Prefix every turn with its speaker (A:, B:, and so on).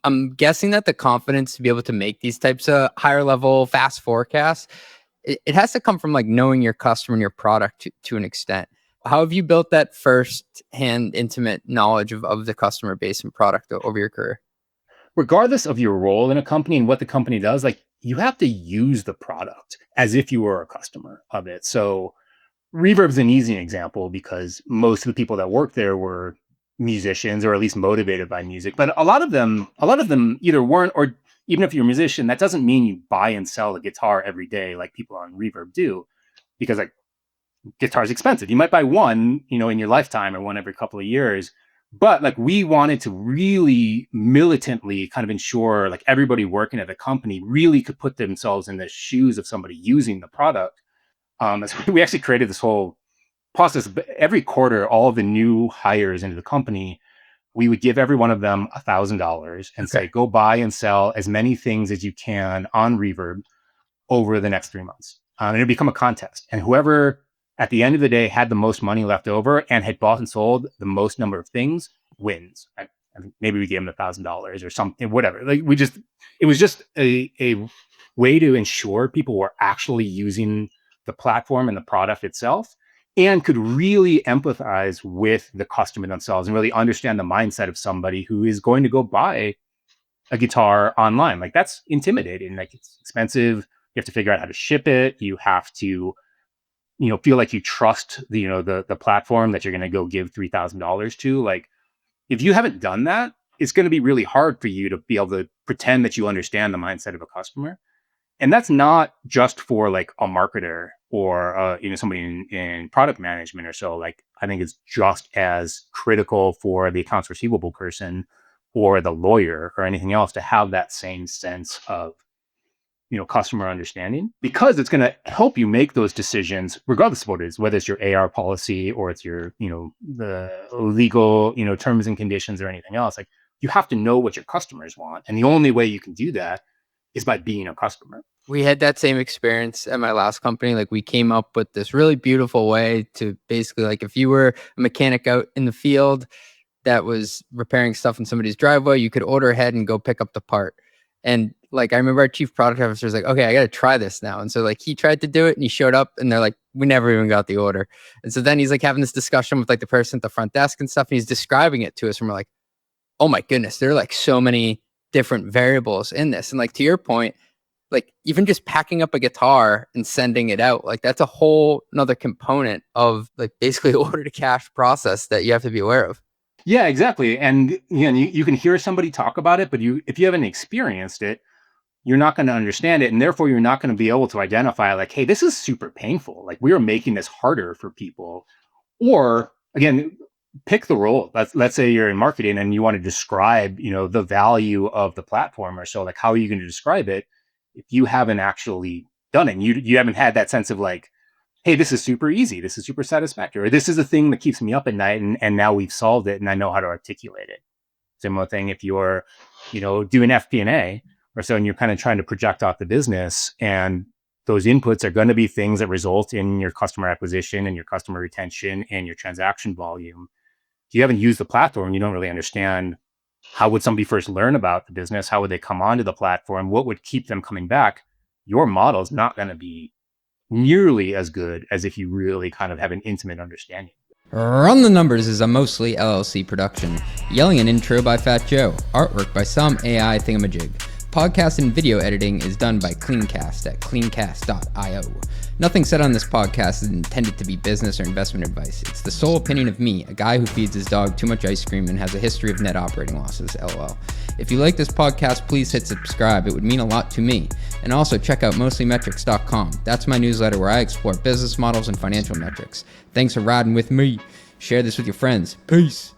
A: I'm guessing that the confidence to be able to make these types of higher level fast forecasts, it has to come from like knowing your customer and your product to an extent. How have you built that first hand intimate knowledge of the customer base and product over your career?
B: Regardless of your role in a company and what the company does, like you have to use the product as if you were a customer of it. So Reverb's an easy example because most of the people that work there were musicians or at least motivated by music. But a lot of them either weren't, or even if you're a musician, that doesn't mean you buy and sell a guitar every day like people on Reverb do, because like guitar's expensive. You might buy one, in your lifetime or one every couple of years. But like we wanted to really militantly kind of ensure like everybody working at the company really could put themselves in the shoes of somebody using the product. So we actually created this whole process. Every quarter, all of the new hires into the company, we would give every one of them $1,000 and say, go buy and sell as many things as you can on Reverb over the next 3 months. And it'd become a contest. And whoever at the end of the day had the most money left over and had bought and sold the most number of things wins. I think maybe we gave them $1,000 or something, whatever. Like it was just a way to ensure people were actually using the platform and the product itself and could really empathize with the customer themselves and really understand the mindset of somebody who is going to go buy a guitar online. Like that's intimidating. Like it's expensive. You have to figure out how to ship it. You have to, feel like you trust the platform that you're going to go give $3,000 to. Like if you haven't done that, it's going to be really hard for you to be able to pretend that you understand the mindset of a customer. And that's not just for like a marketer or somebody in product management or so. Like I think it's just as critical for the accounts receivable person or the lawyer or anything else to have that same sense of customer understanding, because it's going to help you make those decisions regardless of what it is, whether it's your AR policy or it's your the legal terms and conditions or anything else. Like you have to know what your customers want, and the only way you can do that is by being a customer.
A: We had that same experience at my last company. Like we came up with this really beautiful way to basically, like, if you were a mechanic out in the field that was repairing stuff in somebody's driveway, you could order ahead and go pick up the part. And like, I remember our chief product officer was like, okay, I got to try this now. And so like he tried to do it and he showed up and they're like, we never even got the order. And so then he's like having this discussion with like the person at the front desk and stuff. And he's describing it to us and we're like, oh my goodness, there are like so many different variables in this. And like, to your point, like even just packing up a guitar and sending it out, like that's a whole another component of like basically order to cash process that you have to be aware of.
B: Yeah, exactly. And you can hear somebody talk about it, but if you haven't experienced it, you're not going to understand it. And therefore you're not going to be able to identify like, hey, this is super painful. Like we are making this harder for people. Or again, pick the role. Let's say you're in marketing and you want to describe, the value of the platform or so. Like, how are you going to describe it if you haven't actually done it? And you haven't had that sense of like, hey, this is super easy. This is super satisfactory. Or this is a thing that keeps me up at night. And now we've solved it and I know how to articulate it. Similar thing if you're, doing FP&A or so, and you're kind of trying to project out the business, and those inputs are going to be things that result in your customer acquisition and your customer retention and your transaction volume. If you haven't used the platform, you don't really understand how would somebody first learn about the business? How would they come onto the platform? What would keep them coming back? Your model is not going to be nearly as good as if you really kind of have an intimate understanding.
C: Run the Numbers is a mostly LLC production. Yelling an intro by Fat Joe. Artwork by some AI thingamajig. Podcast and video editing is done by Cleancast at cleancast.io. Nothing said on this podcast is intended to be business or investment advice. It's the sole opinion of me, a guy who feeds his dog too much ice cream and has a history of net operating losses, LOL. If you like this podcast, please hit subscribe. It would mean a lot to me. And also check out mostlymetrics.com. That's my newsletter where I explore business models and financial metrics. Thanks for riding with me. Share this with your friends. Peace.